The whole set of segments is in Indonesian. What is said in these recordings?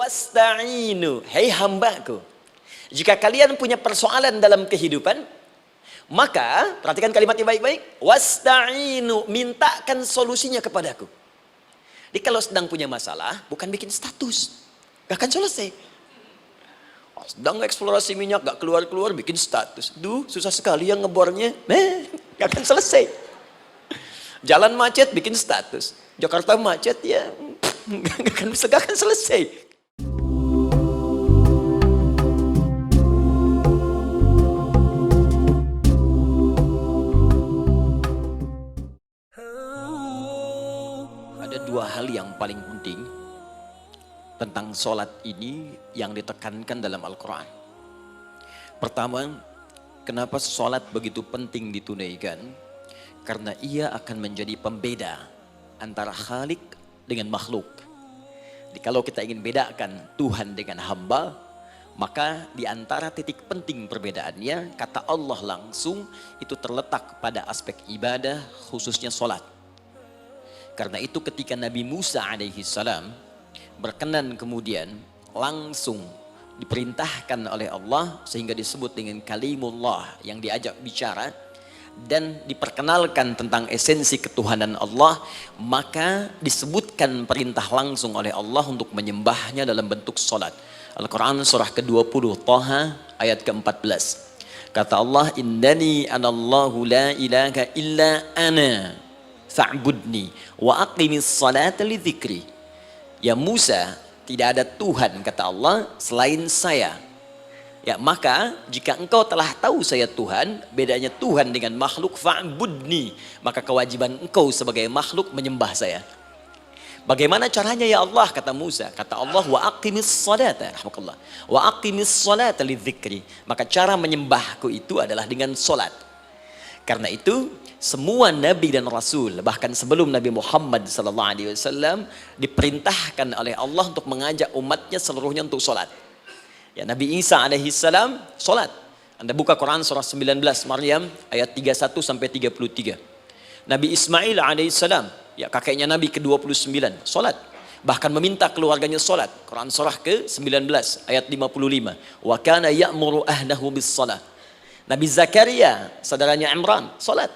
wasta'inu, hei hambaku, jika kalian punya persoalan dalam kehidupan, maka perhatikan kalimatnya baik-baik, wasta'inu, mintakan solusinya kepadaku. Jadi kalau sedang punya masalah, bukan bikin status, gak akan selesai. Sedang eksplorasi minyak gak keluar-keluar, bikin status, duh susah sekali yang ngebornya, gak akan selesai. Jalan macet, bikin status, Jakarta macet, ya gak akan selesai. Ada dua hal yang paling penting tentang sholat ini yang ditekankan dalam Al-Quran. Pertama, kenapa sholat begitu penting ditunaikan? Karena ia akan menjadi pembeda antara Khalik dengan makhluk. Jadi kalau kita ingin bedakan Tuhan dengan hamba, maka di antara titik penting perbedaannya, kata Allah langsung itu terletak pada aspek ibadah, khususnya sholat. Karena itu ketika Nabi Musa alaihi salam berkenan kemudian langsung diperintahkan oleh Allah sehingga disebut dengan kalimullah yang diajak bicara dan diperkenalkan tentang esensi ketuhanan Allah, maka disebutkan perintah langsung oleh Allah untuk menyembahnya dalam bentuk salat. Al-Quran surah ke-20 Thaha ayat ke-14. Kata Allah, innani anallahu la ilaha illa ana fa'budni wa aqimis salata li dzikri. Ya Musa, tidak ada Tuhan kata Allah selain saya. Ya maka jika engkau telah tahu saya Tuhan, bedanya Tuhan dengan makhluk, fa'budni, maka kewajiban engkau sebagai makhluk menyembah saya. Bagaimana caranya ya Allah, kata Musa? Kata Allah, wa aqimis salata, rahmatullah, wa aqimis salata li dzikri. Maka cara menyembahku itu adalah dengan salat. Karena itu semua nabi dan rasul, bahkan sebelum Nabi Muhammad SAW, diperintahkan oleh Allah untuk mengajak umatnya seluruhnya untuk sholat. Ya, Nabi Isa alaihissalam sholat. Anda buka Quran surah 19 Maryam ayat 31 sampai 33. Nabi Ismail alaihissalam, ya kakeknya Nabi ke-29, sholat. Bahkan meminta keluarganya sholat. Quran surah ke-19 ayat 55. Wa kana ya'muru ahlahu bis salah. Nabi Zakaria, saudaranya Imran, salat.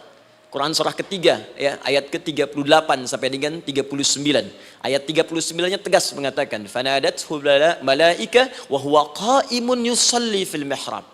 Quran surah ketiga, ya, ayat ke-38 sampai dengan 39. Ayat 39-nya tegas mengatakan, "Fanadathu malaika wa huwa qa'imun yusalli fil mihrab."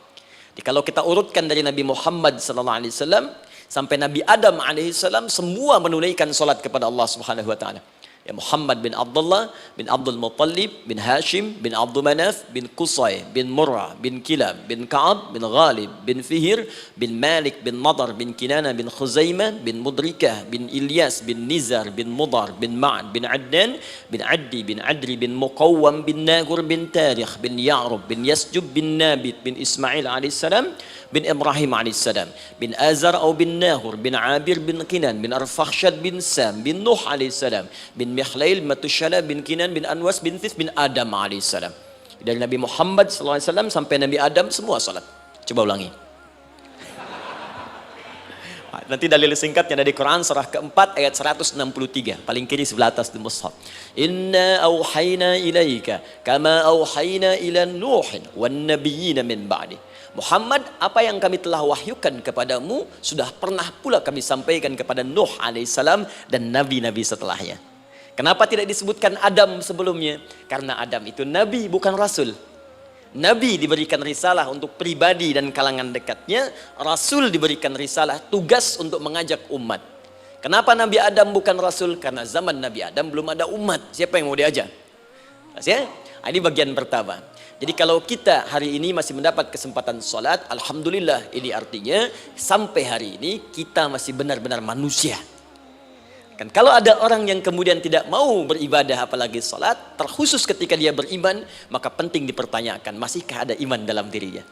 Jadi kalau kita urutkan dari Nabi Muhammad SAW sampai Nabi Adam alaihissalam, semua menunaikan salat kepada Allah Subhanahu wa taala. Ya Muhammad bin Abdullah bin Abdul Muttalib bin Hashim bin Abdul Manaf bin Qusay bin Murrah bin Kilab bin Ka'ab bin Ghalib bin Fihir bin Malik bin Nadar bin Kinana bin Khuzaimah bin Mudrikah bin Ilyas bin Nizar bin Mudar bin Ma'ad bin Adnan bin Addi bin Adri bin Muqawwam bin Nagur bin Tarikh bin Ya'rub bin Yasjub bin Nabit bin Ismail alaihissalam bin Ibrahim alaihissalam bin Azar atau bin Nahur bin Abir bin Kinan bin Arfakhshad bin Sam bin Nuh alaihissalam bin Mikhlail Matushala bin Kinan bin Anwas bin Thith bin Adam alaihissalam. Dari Nabi Muhammad SAW sampai Nabi Adam semua salat. Coba ulangi. Nanti dalil singkatnya dari Quran surah keempat ayat 163, paling kiri sebelah atas di mushaf. Inna auhayna ilaika kama auhayna ila Nuhin wan nabiyina min ba'di. Muhammad, apa yang kami telah wahyukan kepadamu sudah pernah pula kami sampaikan kepada Nuh alaihissalam dan nabi-nabi setelahnya. Kenapa tidak disebutkan Adam sebelumnya? Karena Adam itu nabi bukan rasul. Nabi diberikan risalah untuk pribadi dan kalangan dekatnya, rasul diberikan risalah tugas untuk mengajak umat. Kenapa Nabi Adam bukan rasul? Karena zaman Nabi Adam belum ada umat. Siapa yang mau diajak? Ya? Ini bagian pertama. Jadi kalau kita hari ini masih mendapat kesempatan sholat, alhamdulillah, ini artinya sampai hari ini kita masih benar-benar manusia. Kan kalau ada orang yang kemudian tidak mau beribadah apalagi sholat, terkhusus ketika dia beriman, maka penting dipertanyakan, masihkah ada iman dalam dirinya?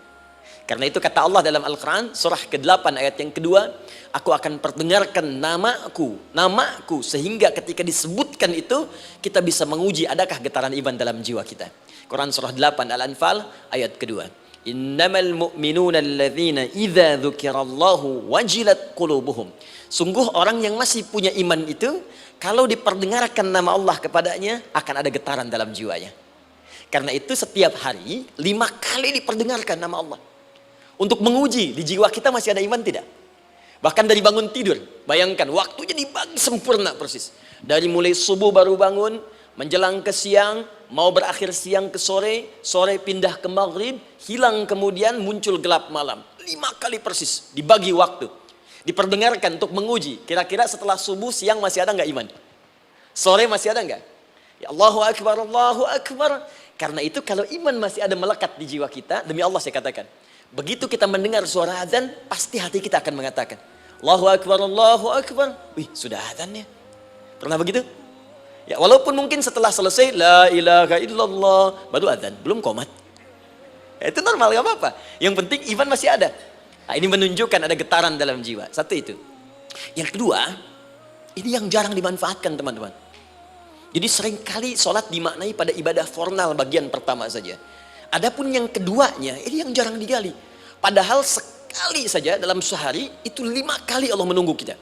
Karena itu kata Allah dalam Al-Quran surah ke-8 ayat yang kedua, aku akan perdengarkan namaku sehingga ketika disebutkan itu kita bisa menguji adakah getaran iman dalam jiwa kita. Quran surah 8 Al-Anfal ayat kedua. Innamal mu'minuna alladzina idza dzukirallahu wajilat qulubuhum. Sungguh orang yang masih punya iman itu kalau diperdengarkan nama Allah kepadanya akan ada getaran dalam jiwanya. Karena itu setiap hari 5 kali diperdengarkan nama Allah. Untuk menguji di jiwa kita masih ada iman tidak? Bahkan dari bangun tidur, bayangkan waktunya dibagi sempurna persis. Dari mulai subuh baru bangun, menjelang ke siang, mau berakhir siang ke sore, sore pindah ke maghrib, hilang kemudian muncul gelap malam. 5 kali persis dibagi waktu. Diperdengarkan untuk menguji. Kira-kira setelah subuh siang masih ada nggak iman? Sore masih ada nggak? Ya Allahu Akbar, Allahu Akbar. Karena itu kalau iman masih ada melekat di jiwa kita, demi Allah saya katakan, begitu kita mendengar suara azan, pasti hati kita akan mengatakan, Allahu Akbar, Allahu Akbar. Wih, sudah azannya. Pernah begitu? Ya, walaupun mungkin setelah selesai, La ilaha illallah, baru azan, belum qomat. Ya, itu normal, gak apa-apa. Yang penting iman masih ada. Nah, ini menunjukkan ada getaran dalam jiwa. Satu itu. Yang kedua, ini yang jarang dimanfaatkan teman-teman. Jadi seringkali sholat dimaknai pada ibadah formal bagian pertama saja. Adapun yang keduanya, ini yang jarang digali. Padahal sekali saja dalam sehari, itu 5 kali Allah menunggu kita.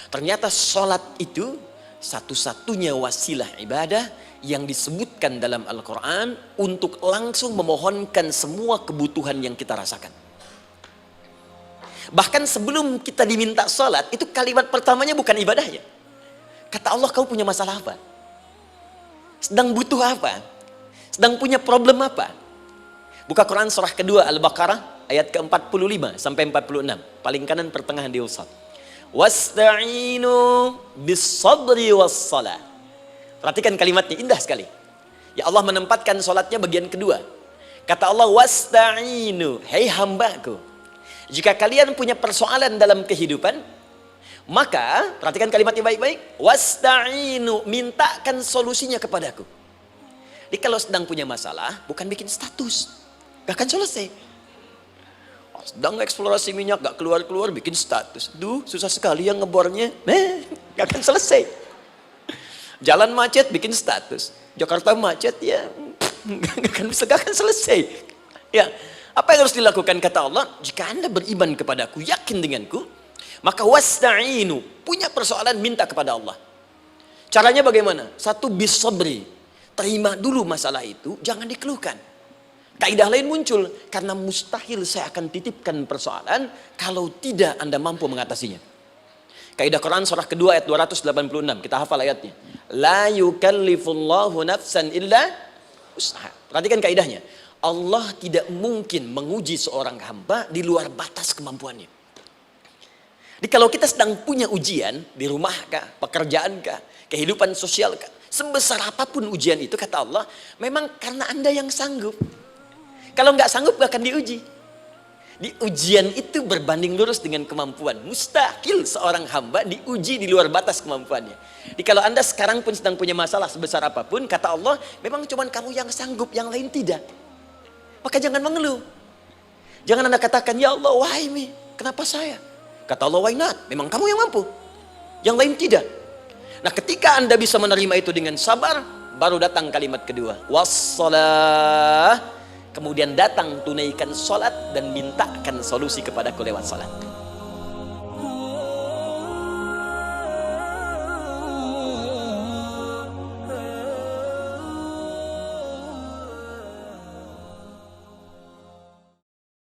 Ternyata sholat itu satu-satunya wasilah ibadah yang disebutkan dalam Al-Quran untuk langsung memohonkan semua kebutuhan yang kita rasakan. Bahkan sebelum kita diminta sholat, itu kalimat pertamanya bukan ibadahnya. Kata Allah, kau punya masalah apa? Sedang butuh apa? Sedang punya problem apa? Buka Quran surah kedua Al-Baqarah ayat ke-45 sampai 46. Paling kanan pertengahan di usad. Wasta'inu bis-sabri was-salah. Perhatikan kalimatnya, indah sekali. Ya Allah menempatkan salatnya bagian kedua. Kata Allah, wasta'inu, hei hambaku. Jika kalian punya persoalan dalam kehidupan, maka, perhatikan kalimatnya baik-baik. Wasta'inu, mintakan solusinya kepadaku. Jadi kalau sedang punya masalah, bukan bikin status. Gak akan selesai. Sedang eksplorasi minyak, gak keluar-keluar, bikin status. Duh, susah sekali yang ngebornya. Gak akan selesai. Jalan macet, bikin status. Jakarta macet, ya gak akan selesai. Ya, apa yang harus dilakukan kata Allah? Jika Anda beriman kepadaku, yakin denganku, maka wasta'inu, punya persoalan minta kepada Allah. Caranya bagaimana? Satu, bis-sabri, terima dulu masalah itu, jangan dikeluhkan. Kaidah lain muncul, karena mustahil saya akan titipkan persoalan kalau tidak Anda mampu mengatasinya. Kaidah Quran surah kedua ayat 286, kita hafal ayatnya. La yukallifullahu nafsan illa usaha. Perhatikan kaidahnya. Allah tidak mungkin menguji seorang hamba di luar batas kemampuannya. Jadi kalau kita sedang punya ujian di rumah kah, pekerjaan kah, kehidupan sosial kah, sebesar apapun ujian itu kata Allah, memang karena Anda yang sanggup. Kalau nggak sanggup gak akan diuji. Di ujian itu berbanding lurus dengan kemampuan. Mustahil seorang hamba diuji di luar batas kemampuannya. Jadi kalau Anda sekarang pun sedang punya masalah sebesar apapun, kata Allah, memang cuma kamu yang sanggup, yang lain tidak. Maka jangan mengeluh. Jangan Anda katakan, ya Allah, why me? Kenapa saya? Kata Allah, why not? Memang kamu yang mampu. Yang lain tidak. Nah, ketika Anda bisa menerima itu dengan sabar, baru datang kalimat kedua. Wassalah. Kemudian datang tunaikan sholat dan mintakan solusi kepadaku lewat sholat.